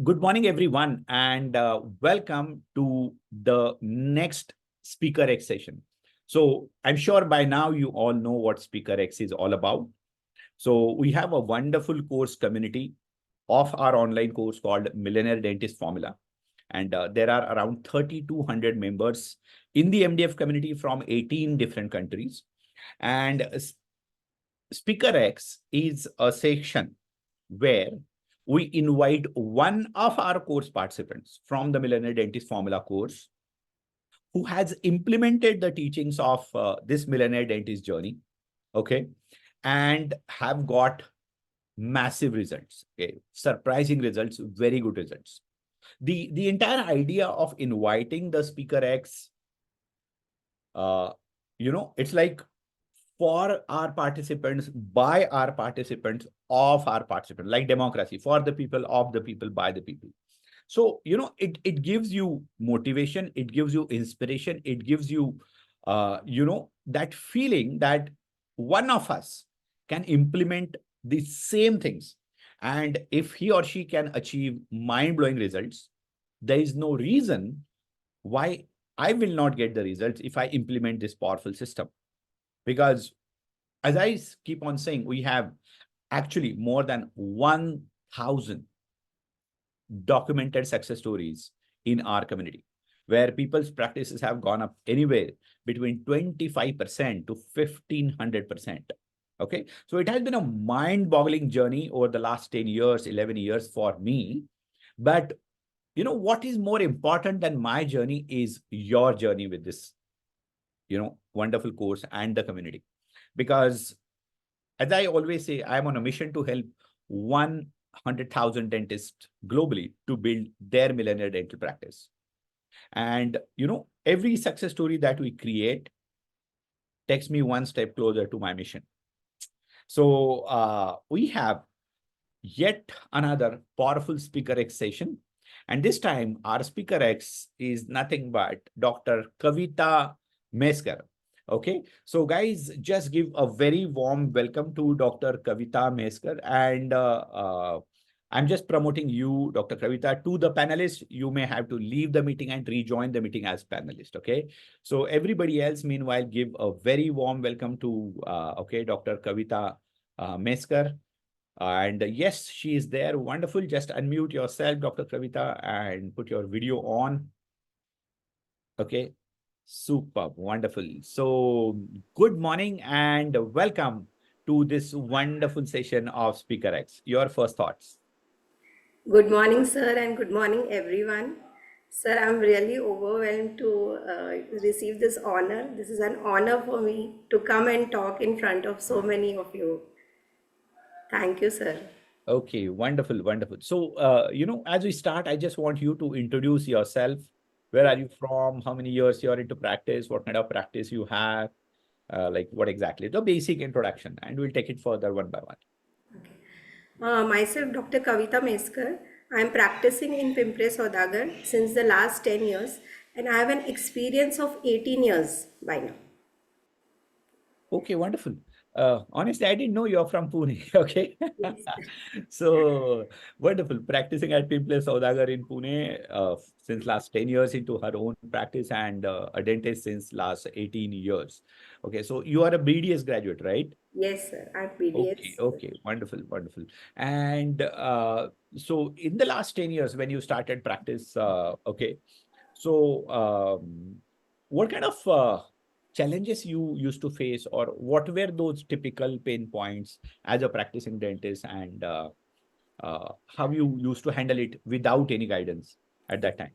Good morning, everyone, and welcome to the next Speaker X session. So, I'm sure by now you all know what Speaker X is all about. So, we have a wonderful course community of our online course called Millionaire Dentist Formula. And there are around 3,200 members in the MDF community from 18 different countries. And Speaker X is a section where we invite one of our course participants from the Millionaire Dentist Formula course who has implemented the teachings of this Millionaire Dentist journey, okay, and have got massive results, okay, surprising results, very good results. The entire idea of inviting the Speaker X, uh, it's like for our participants, by our participants, of our participants, like democracy, for the people, of the people, by the people. So, it gives you motivation, it gives you inspiration, it gives you, that feeling that one of us can implement the same things. And if he or she can achieve mind-blowing results, there is no reason why I will not get the results if I implement this powerful system. Because as I keep on saying, we have actually more than 1,000 documented success stories in our community where people's practices have gone up anywhere between 25% to 1,500%. Okay. So it has been a mind-boggling journey over the last 10 years, 11 years for me. But what is more important than my journey is your journey with this, wonderful course and the community. Because as I always say, I am on a mission to help 100,000 dentists globally to build their millionaire dental practice. And, every success story that we create takes me one step closer to my mission. So we have yet another powerful Speaker X session. And this time, our Speaker X is nothing but Dr. Kavita Meskar. Okay, so guys, just give a very warm welcome to Dr. Kavita Meskar. And I'm just promoting you, Dr. Kavita, to the panelists. You may have to leave the meeting and rejoin the meeting as panelist. Okay, so everybody else, meanwhile, give a very warm welcome to, Dr. Kavita Meskar. And yes, she is there. Wonderful. Just unmute yourself, Dr. Kavita, and put your video on. Okay. Superb. Wonderful. So good morning and welcome to this wonderful session of Speaker X. Your first thoughts. Good morning, sir, and good morning, everyone. Sir, I'm really overwhelmed to receive this honor. This is an honor for me to come and talk in front of so many of you. Thank you, sir. Okay, wonderful, wonderful. So, as we start, I just want you to introduce yourself. Where are you from? How many years you're into practice? What kind of practice you have? Like what exactly? The basic introduction, and we'll take it further one by one. Myself, Dr. Kavita Meskar. I'm practicing in Pimpri Saudagar since the last 10 years, and I have an experience of 18 years by now. Okay, wonderful. Honestly, I didn't know you're from Pune. Okay. Yes. So wonderful. Practicing at Pimple Saudagar in Pune since last 10 years into her own practice and a dentist since last 18 years. Okay, so you are a BDS graduate, right? Yes, sir. I'm Okay, PDS. okay, wonderful, wonderful. And so in the last 10 years when you started practice, okay, so what kind of challenges you used to face, or what were those typical pain points as a practicing dentist, and how you used to handle it without any guidance at that time?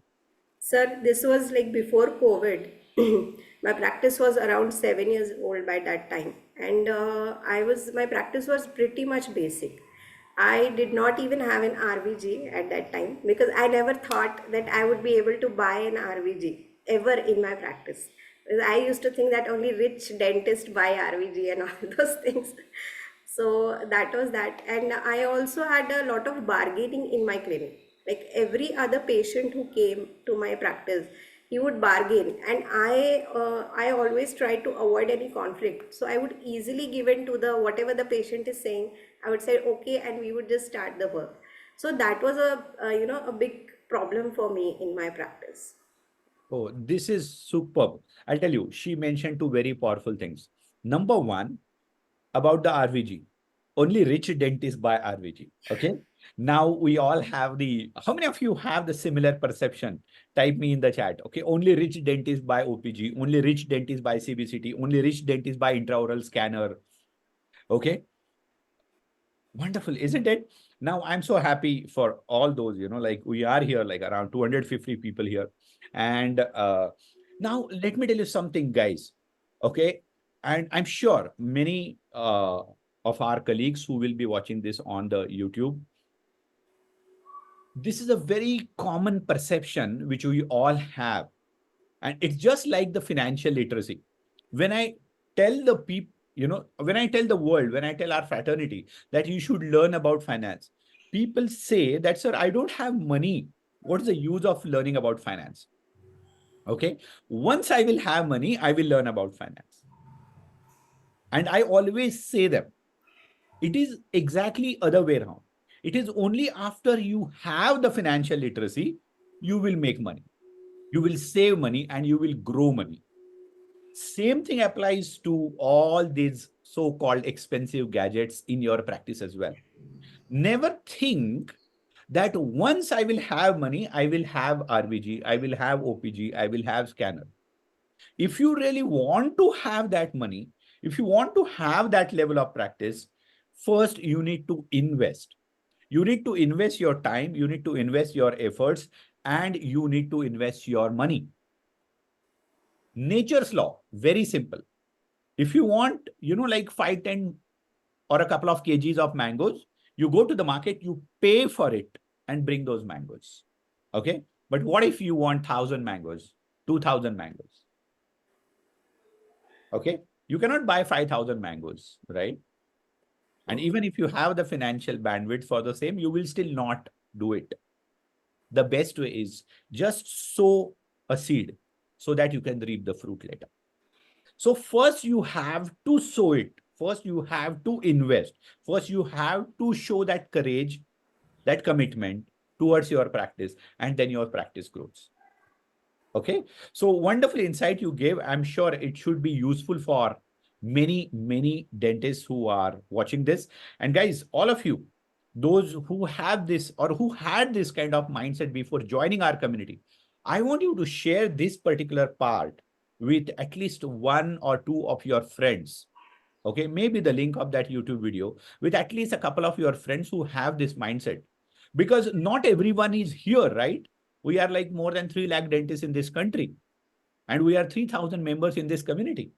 Sir, this was like before COVID. My practice was around 7 years old by that time, and my practice was pretty much basic. I did not even have an RVG at that time because I never thought that I would be able to buy an RVG ever in my practice. Because I used to think that only rich dentists buy RVG and all those things. So that was that. And I also had a lot of bargaining in my clinic. Like every other patient who came to my practice, he would bargain, and I always tried to avoid any conflict. So I would easily give in to the whatever the patient is saying. I would say okay, and we would just start the work. So that was a big problem for me in my practice. Oh, this is superb. I'll tell you, she mentioned two very powerful things. Number one, about the RVG. Only rich dentists buy RVG. Okay. Now we all have the, how many of you have the similar perception? Type me in the chat. Okay. Only rich dentists buy OPG. Only rich dentists buy CBCT. Only rich dentists buy intraoral scanner. Okay. Wonderful, isn't it? Now I'm so happy for all those, like we are here, like around 250 people here. And now let me tell you something, guys. Okay. And I'm sure many of our colleagues who will be watching this on the YouTube, this is a very common perception which we all have. And it's just like the financial literacy. When I tell the people, when I tell the world, when I tell our fraternity that you should learn about finance, people say that, sir, I don't have money. What is the use of learning about finance? Okay. Once I will have money, I will learn about finance. And I always say them, it is exactly other way around. It is only after you have the financial literacy, you will make money, you will save money, and you will grow money. Same thing applies to all these so-called expensive gadgets in your practice as well. Never think that once I will have money, I will have RVG, I will have OPG, I will have scanner. If you really want to have that money, if you want to have that level of practice, first you need to invest. You need to invest your time, you need to invest your efforts, and you need to invest your money. Nature's law, very simple. If you want, like 5, 10, or a couple of kgs of mangoes, you go to the market, you pay for it and bring those mangoes. Okay. But what if you want 1,000 mangoes, 2,000 mangoes? Okay. You cannot buy 5,000 mangoes, right? And even if you have the financial bandwidth for the same, you will still not do it. The best way is just sow a seed so that you can reap the fruit later. So first you have to sow it. First you have to invest. First you have to show that courage, that commitment towards your practice, and then your practice grows. Okay. So wonderful insight you gave. I'm sure it should be useful for many, many dentists who are watching this. And guys, all of you, those who have this or who had this kind of mindset before joining our community, I want you to share this particular part with at least one or two of your friends. Okay. Maybe the link of that YouTube video with at least a couple of your friends who have this mindset, because not everyone is here, right? We are like more than 3 lakh dentists in this country, and we are 3,000 members in this community.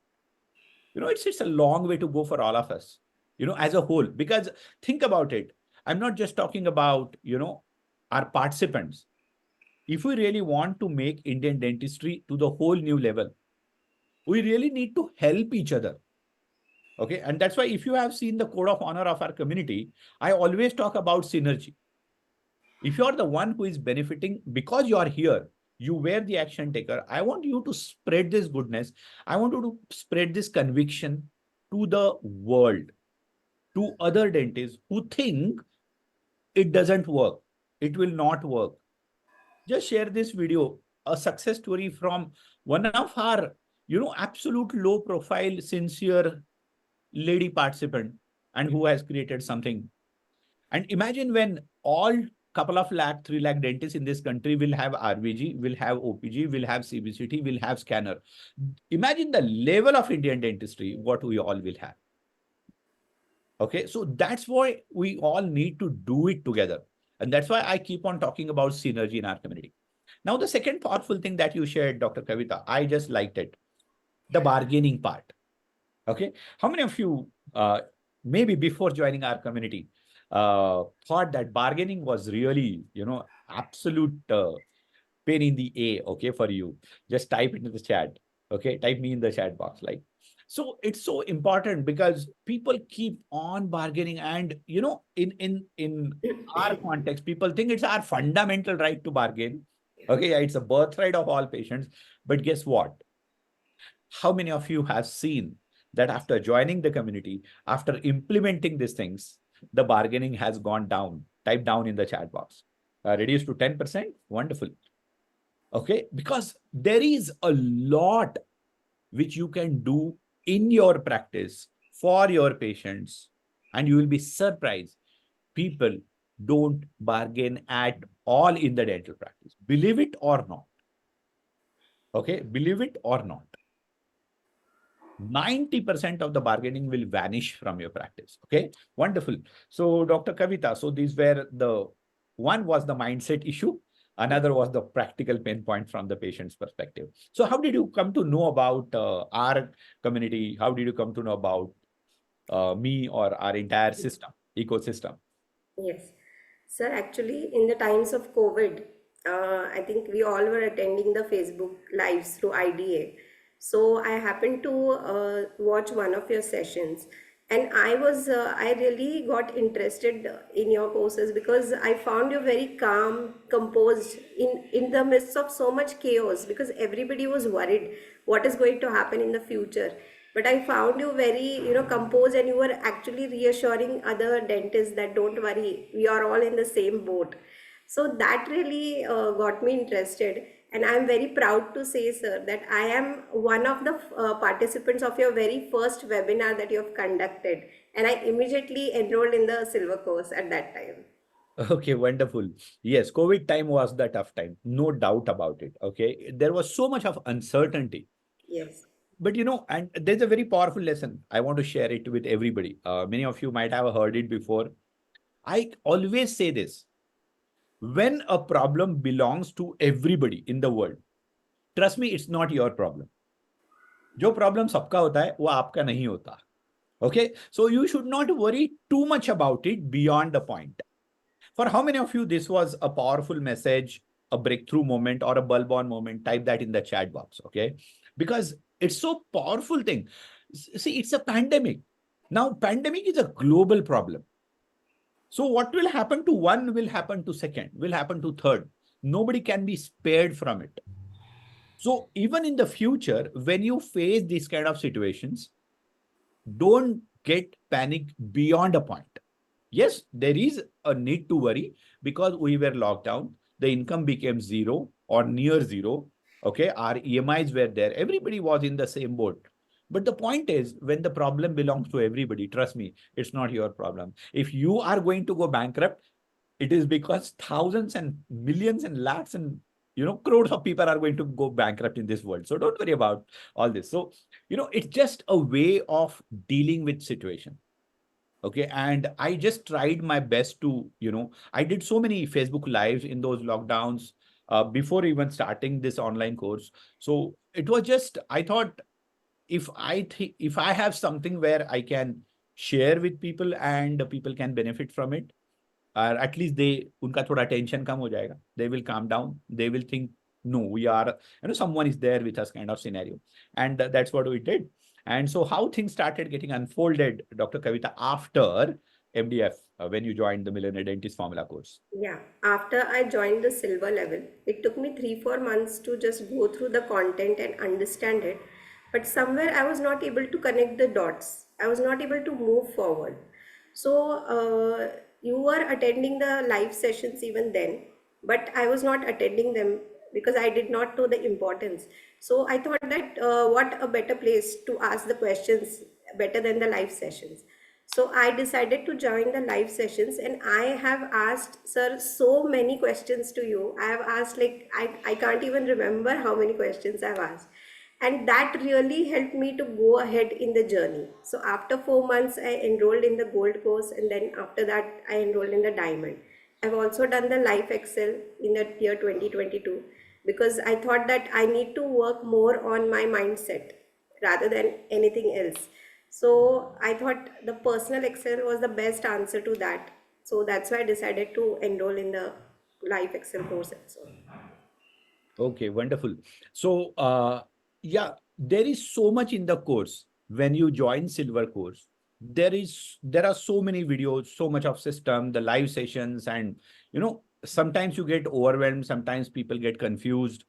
It's a long way to go for all of us, as a whole, because think about it. I'm not just talking about, our participants. If we really want to make Indian dentistry to the whole new level, we really need to help each other. Okay. And that's why if you have seen the code of honor of our community, I always talk about synergy. If you're the one who is benefiting because you are here, you were the action taker. I want you to spread this goodness. I want you to spread this conviction to the world, to other dentists who think it doesn't work, it will not work. Just share this video, a success story from one of our, absolute low profile, sincere lady participant, and who has created something. And imagine when all couple of lakh, 3 lakh dentists in this country will have RVG, will have OPG, will have CBCT, will have scanner. Imagine the level of Indian dentistry, what we all will have. Okay, so that's why we all need to do it together. And that's why I keep on talking about synergy in our community. Now, the second powerful thing that you shared, Dr. Kavita, I just liked it. The bargaining part. Okay. How many of you, maybe before joining our community, thought that bargaining was really, absolute pain in the A, okay, for you? Just type it in the chat. Okay. Type me in the chat box. Like, so it's so important because people keep on bargaining. And, in our context, people think it's our fundamental right to bargain. Okay. Yeah, it's a birthright of all patients. But guess what? How many of you have seen that after joining the community, after implementing these things, the bargaining has gone down? Type down in the chat box. Reduce to 10%. Wonderful. Okay, because there is a lot which you can do in your practice for your patients, and you will be surprised. People don't bargain at all in the dental practice. Believe it or not. Okay, believe it or not. 90% of the bargaining will vanish from your practice. Okay, wonderful. So, Dr. Kavita, so these were the one was the mindset issue, another was the practical pain point from the patient's perspective. So, how did you come to know about our community? How did you come to know about me or our entire system, ecosystem? Yes. Sir, actually, in the times of COVID, I think we all were attending the Facebook lives through IDA. So I happened to watch one of your sessions, and I really got interested in your courses because I found you very calm, composed in the midst of so much chaos, because everybody was worried what is going to happen in the future. But I found you very, composed, and you were actually reassuring other dentists that don't worry, we are all in the same boat. So that really got me interested, and I'm very proud to say, sir, that I am one of the participants of your very first webinar that you have conducted, and I immediately enrolled in the silver course at that time. Okay, wonderful. Yes, COVID time was the tough time, no doubt about it. Okay, there was so much of uncertainty. Yes. But and there's a very powerful lesson. I want to share it with everybody. Many of you might have heard it before. I always say this: when a problem belongs to everybody in the world, trust me, it's not your problem. जो problem सबका होता है वो आपका नहीं होता. Okay, so you should not worry too much about it beyond the point. For how many of you this was a powerful message, a breakthrough moment, or a bulb on moment? Type that in the chat box, okay? Because it's so powerful thing. See, it's a pandemic. Now, pandemic is a global problem. So what will happen to one will happen to second, will happen to third. Nobody can be spared from it. So even in the future, when you face these kind of situations, don't get panic beyond a point. Yes, there is a need to worry because we were locked down. The income became zero or near zero. Okay, our EMIs were there. Everybody was in the same boat. But the point is, when the problem belongs to everybody, trust me, it's not your problem. If you are going to go bankrupt, it is because thousands and millions and lakhs and crores of people are going to go bankrupt in this world. So don't worry about all this. So it's just a way of dealing with situation. Okay, and I just tried my best to I did so many Facebook lives in those lockdowns before even starting this online course. So it was just, I thought, if I have something where I can share with people and people can benefit from it, or at least they unka thoda tension kam ho jayega, they will calm down, they will think, no, we are, someone is there with us, kind of scenario. And that's what we did. And so how things started getting unfolded, Dr. Kavita, after MDF, when you joined the Millionaire Dentist Formula course? Yeah, after I joined the silver level, it took me 3 4 months to just go through the content and understand it. But somewhere I was not able to connect the dots. I was not able to move forward. So you were attending the live sessions even then, but I was not attending them because I did not know the importance. So I thought that what a better place to ask the questions better than the live sessions. So I decided to join the live sessions, and I have asked, sir, so many questions to you. I have asked, like, I can't even remember how many questions I've asked. And that really helped me to go ahead in the journey. So after 4 months, I enrolled in the gold course, and then after that, I enrolled in the diamond. I've also done the life excel in the year 2022 because I thought that I need to work more on my mindset rather than anything else. So I thought the personal excel was the best answer to that. So that's why I decided to enroll in the life excel course also. Okay, wonderful. So, yeah, there is so much in the course. When you join silver course, there are so many videos, so much of system, the live sessions, and sometimes you get overwhelmed, sometimes people get confused.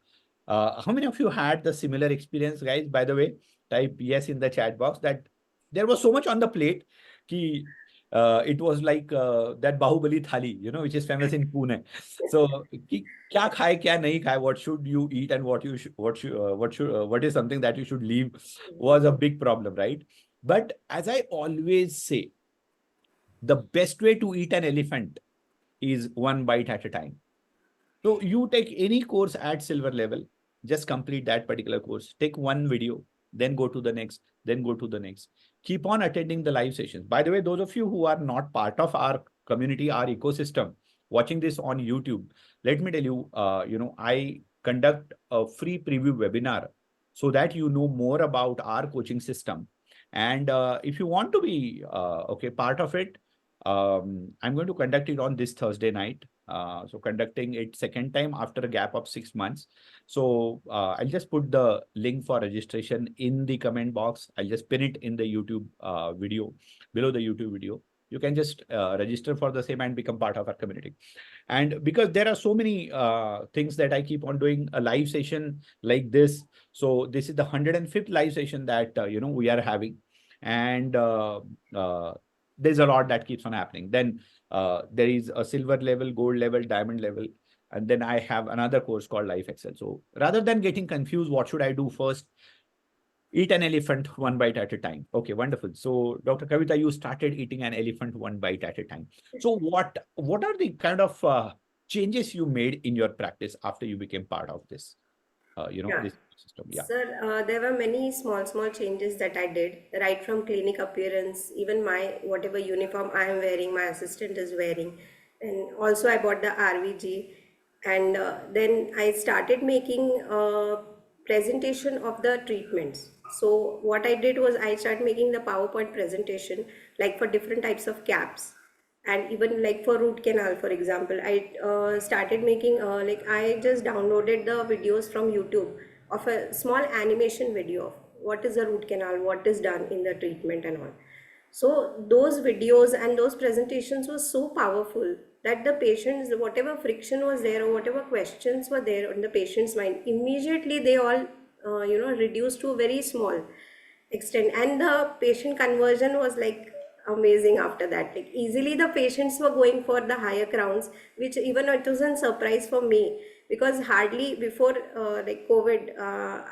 How many of you had the similar experience, guys? By the way, type yes in the chat box that there was so much on the plate. Ki it was like that Bahubali thali, which is famous in Pune. So, kya khaye, kya nahi khaye, what should you eat and what is something that you should leave was a big problem, right? But as I always say, the best way to eat an elephant is one bite at a time. So you take any course at silver level, just complete that particular course. Take one video, then go to the next, then go to the next. Keep on attending the live sessions. By the way, those of you who are not part of our community, our ecosystem, watching this on YouTube, let me tell you, I conduct a free preview webinar so that you know more about our coaching system. And if you want to be part of it, I'm going to conduct it on this Thursday night. So conducting it second time after a gap of 6 months. So I'll just put the link for registration in the comment box. I'll just pin it in the YouTube video, below the YouTube video. You can just register for the same and become part of our community. And because there are so many things that I keep on doing, a live session like this. So this is the 105th live session that, we are having. And there's a lot that keeps on happening. Then there is a silver level, gold level, diamond level. And then I have another course called Life Excel. So rather than getting confused, what should I do first? Eat an elephant one bite at a time. Okay, wonderful. So Dr. Kavita, you started eating an elephant one bite at a time. So what are the kind of changes you made in your practice after you became part of this, Yeah. this system? Yeah. Sir, there were many small changes that I did, right from clinic appearance, even my whatever uniform I am wearing, my assistant is wearing, and also I bought the RVG, and then I started making a presentation of the treatments. So what I did was I started making the PowerPoint presentation, like for different types of caps, and even like for root canal, for example, I started making like I just downloaded the videos from YouTube of a small animation video of what is a root canal, what is done in the treatment and all. So those videos and those presentations were so powerful that the patients, whatever friction was there or whatever questions were there on the patient's mind, immediately they all reduced to a very small extent, and the patient conversion was like amazing after that. Like easily the patients were going for the higher crowns, which even it was a surprise for me, because hardly before like COVID,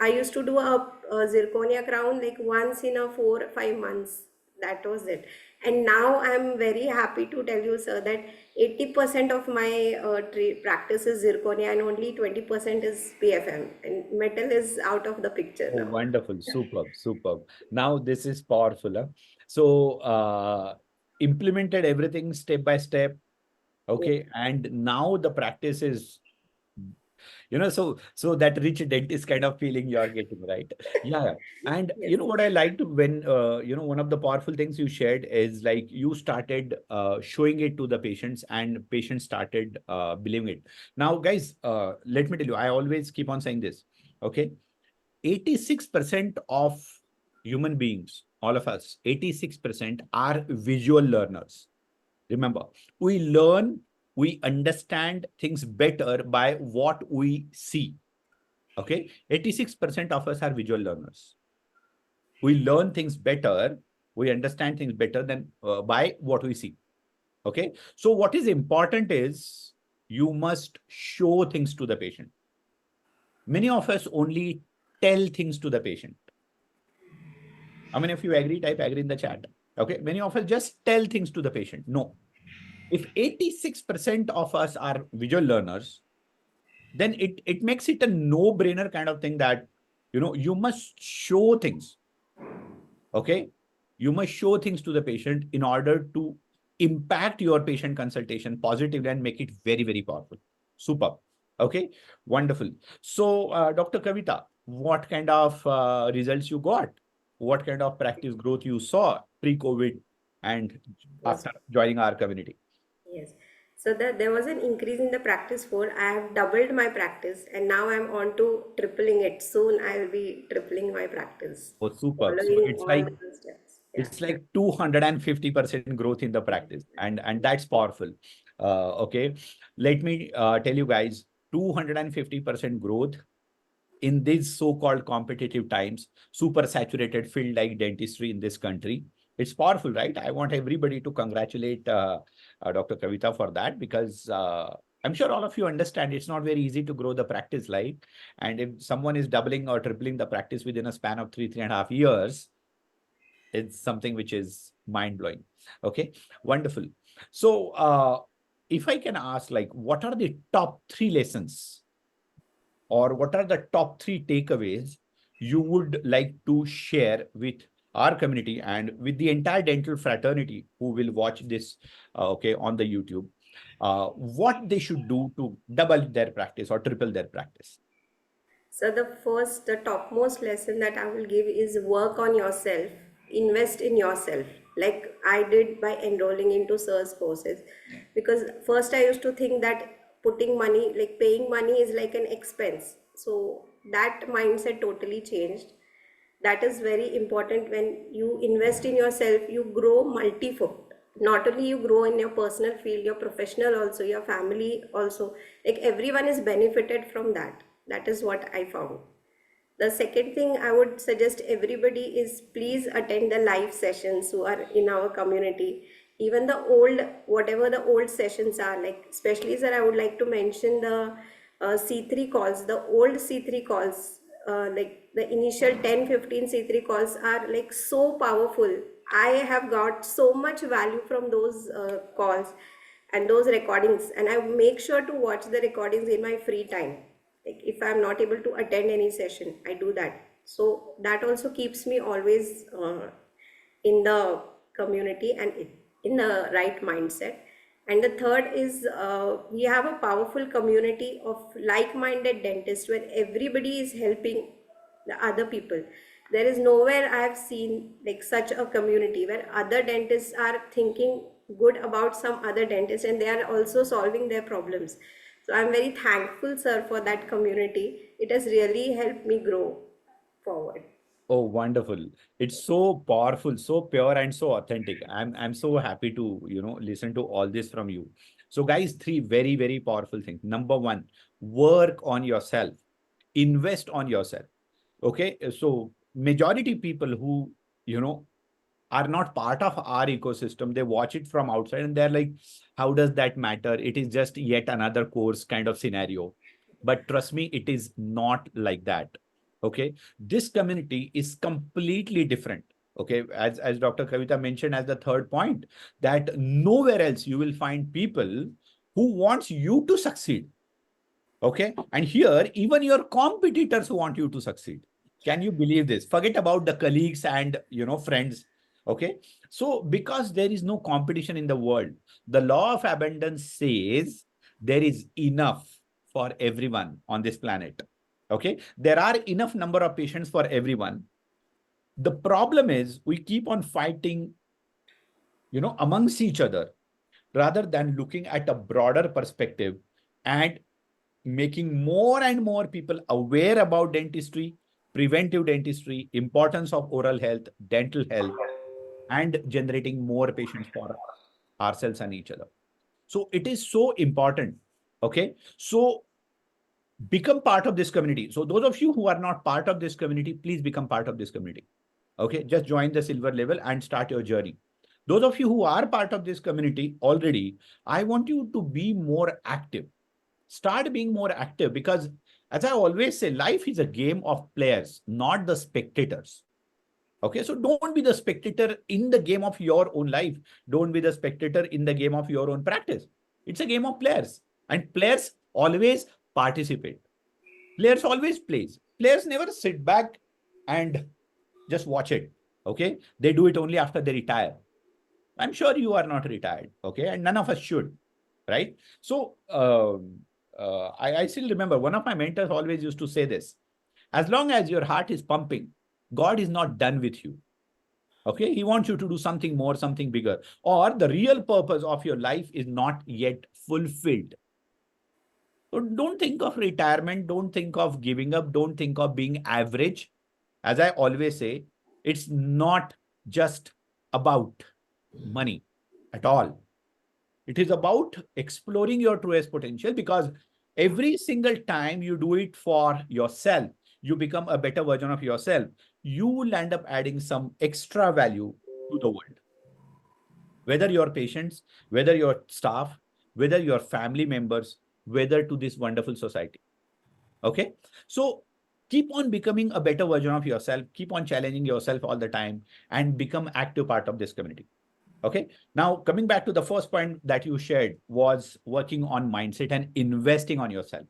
I used to do a zirconia crown like once in a 4 or 5 months. That was it. And now I'm very happy to tell you, sir, that 80% of my practice is zirconia and only 20% is PFM, and metal is out of the picture Oh, now. wonderful. Superb. Superb. Now this is powerful. Huh? So implemented everything step by step. Okay. And now the practice is, so that rich dentist kind of feeling you are getting, right? Yeah. And Yes. what I liked when, one of the powerful things you shared is like you started showing it to the patients and patients started believing it. Now, guys, let me tell you, I always keep on saying this. Okay. 86% of human beings, all of us, 86% are visual learners. Remember, we learn, we understand things better by what we see. Okay. 86% of us are visual learners. We learn things better, we understand things better than by what we see. Okay. So, what is important is you must show things to the patient. Many of us only tell things to the patient. I mean, if you agree, type agree in the chat. Okay. Many of us just tell things to the patient. No. If 86% of us are visual learners, then it makes it a no-brainer kind of thing that, you must show things. Okay. You must show things to the patient in order to impact your patient consultation positively and make it very, very powerful. Superb. Okay. Wonderful. So, Dr. Kavita, what kind of results you got? What kind of practice growth you saw pre-COVID and Yes. after joining our community? Yes. So that there was an increase in the practice for. I have doubled my practice and now I'm on to tripling it. Soon I will be tripling my practice, Oh, superb. So following it's all like the steps. Yeah. it's like 250% growth in the practice, and that's powerful. Okay, let me tell you guys, 250% growth in these so-called competitive times, super saturated field like dentistry in this country. It's powerful, right? I want everybody to congratulate Dr. Kavita for that, because I'm sure all of you understand it's not very easy to grow the practice like. And if someone is doubling or tripling the practice within a span of 3.5 years, it's something which is mind blowing. Okay, wonderful. So, if I can ask, like, what are the top 3 lessons, or what are the top 3 takeaways you would like to share with our community and with the entire dental fraternity who will watch this, okay, on the YouTube? What they should do to double their practice or triple their practice? So the topmost lesson that I will give is work on yourself, invest in yourself, like I did by enrolling into SIRS courses. Because first I used to think that putting money, like paying money, is like an expense. So that mindset totally changed. That is very important. When you invest in yourself, you grow multifold. Not only you grow in your personal field, your professional also, your family also, like everyone is benefited from that. That is what I found. The second thing I would suggest everybody is, please attend the live sessions who are in our community. Even the old, whatever the old sessions are, like especially, sir, I would like to mention the C3 calls, the old C3 calls, like the initial 10-15 C3 calls are like so powerful. I have got so much value from those calls and those recordings, and I make sure to watch the recordings in my free time. Like if I'm not able to attend any session, I do that. So that also keeps me always in the community and in the right mindset. And the third is, we have a powerful community of like-minded dentists where everybody is helping the other people. There is nowhere I have seen like such a community where other dentists are thinking good about some other dentist and they are also solving their problems. So I'm very thankful, sir, for that community. It has really helped me grow forward. Oh, wonderful. It's so powerful, so pure and so authentic. I'm so happy to, listen to all this from you. So guys, 3 very powerful things. Number 1, work on yourself. Invest on yourself. Okay? So majority people who, you know, are not part of our ecosystem, they watch it from outside and they're like, how does that matter? It is just yet another course kind of scenario. But trust me, it is not like that. Okay, this community is completely different. Okay, as Dr. Kavita mentioned as the third point, that nowhere else you will find people who wants you to succeed. Okay, and here even your competitors want you to succeed. Can you believe this? Forget about the colleagues and friends. Okay, so because there is no competition in the world, the law of abundance says there is enough for everyone on this planet. Okay, there are enough number of patients for everyone. The problem is we keep on fighting amongst each other, rather than looking at a broader perspective and making more and more people aware about dentistry, preventive dentistry, importance of oral health, dental health, and generating more patients for ourselves and each other. So it is so important. Okay. So become part of this community. So those of you who are not part of this community, please become part of this community. Okay. Just join the silver level and start your journey. Those of you who are part of this community already, I want you to be more active. Start being more active, because as I always say, life is a game of players, not the spectators. Okay, so don't be the spectator in the game of your own life. Don't be the spectator in the game of your own practice. It's a game of players, and players always participate. Players always plays. Players never sit back and just watch it. Okay, they do it only after they retire. I'm sure you are not retired. Okay, and none of us should, right? So I still remember one of my mentors always used to say this: as long as your heart is pumping, God is not done with you. Okay, He wants you to do something more, something bigger, or the real purpose of your life is not yet fulfilled. So don't think of retirement, don't think of giving up, don't think of being average. As I always say, it's not just about money at all. It is about exploring your truest potential, because every single time you do it for yourself, you become a better version of yourself. You will end up adding some extra value to the world, whether your patients, whether your staff, whether your family members, whether to this wonderful society. Okay. So keep on becoming a better version of yourself, keep on challenging yourself all the time, and become active part of this community. Okay. Now, coming back to the first point that you shared was working on mindset and investing on yourself.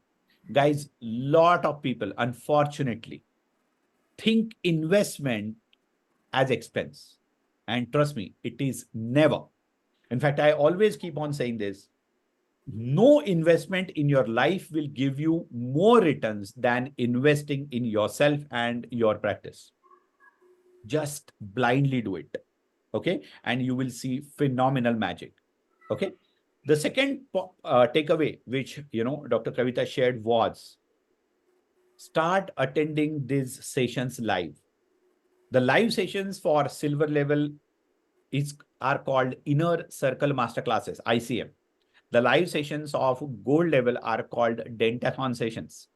Guys, lot of people, unfortunately, think investment as expense. And trust me, it is never. In fact, I always keep on saying this. No investment in your life will give you more returns than investing in yourself and your practice. Just blindly do it. Okay. And you will see phenomenal magic. Okay. The second takeaway, which, Dr. Kavita shared was start attending these sessions live. The live sessions for silver level are called Inner Circle Masterclasses, ICM. The live sessions of gold level are called Dentathon sessions.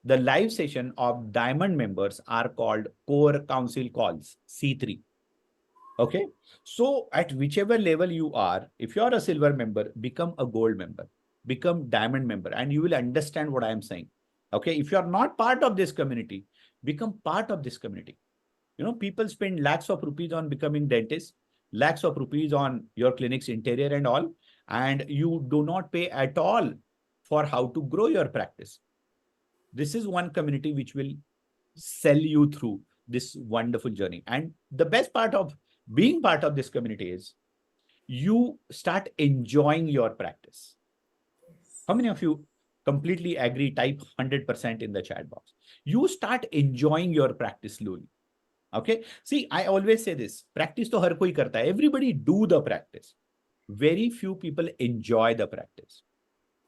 The live session of diamond members are called Core Council Calls, C3. Okay. So at whichever level you are, if you're a silver member, become a gold member, become diamond member, and you will understand what I am saying. Okay. If you're not part of this community, become part of this community. People spend lakhs of rupees on becoming dentists, lakhs of rupees on your clinic's interior and all, and you do not pay at all for how to grow your practice. This is one community which will sell you through this wonderful journey. And the best part of being part of this community is you start enjoying your practice. How many of you completely agree? Type 100% in the chat box. You start enjoying your practice slowly. Okay. See, I always say this, practice to har koi karta hai. Everybody do the practice. Very few people enjoy the practice.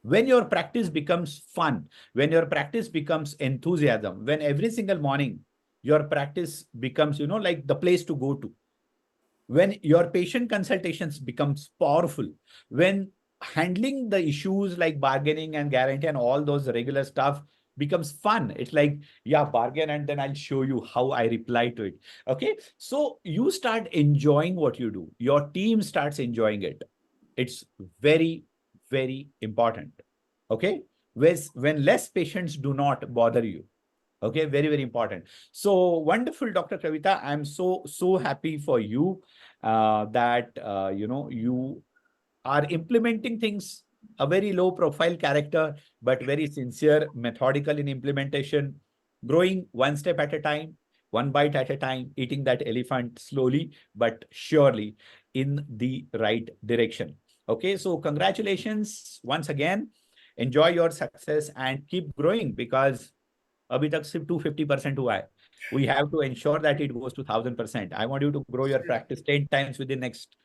When your practice becomes fun, when your practice becomes enthusiasm, when every single morning your practice becomes, like the place to go to, when your patient consultations becomes powerful, when handling the issues like bargaining and guarantee and all those regular stuff becomes fun. It's like, yeah, bargain, and then I'll show you how I reply to it. Okay. So you start enjoying what you do. Your team starts enjoying it. It's very, very important. Okay. When less patients do not bother you. Okay, very, very important. So wonderful, Dr. Kavita. I'm so happy for you that you are implementing things, a very low profile character, but very sincere, methodical in implementation, growing one step at a time, one bite at a time, eating that elephant slowly, but surely in the right direction. Okay, so congratulations once again. Enjoy your success and keep growing because अभी तक सिर्फ 250% हुआ है. We have to ensure that it goes to 1000%. I want you to grow your practice 10 times within next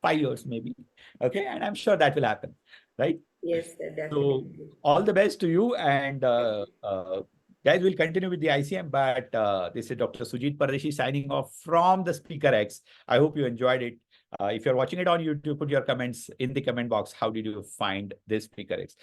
5 years, maybe. Okay, and I'm sure that will happen, right? Yes, sir, So definitely. all the best to you, and guys, will continue with the ICM. But this is Dr. Sujit Pardeshi signing off from the Speaker X. I hope you enjoyed it. If you're watching it on YouTube, put your comments in the comment box. How did you find this Speaker X?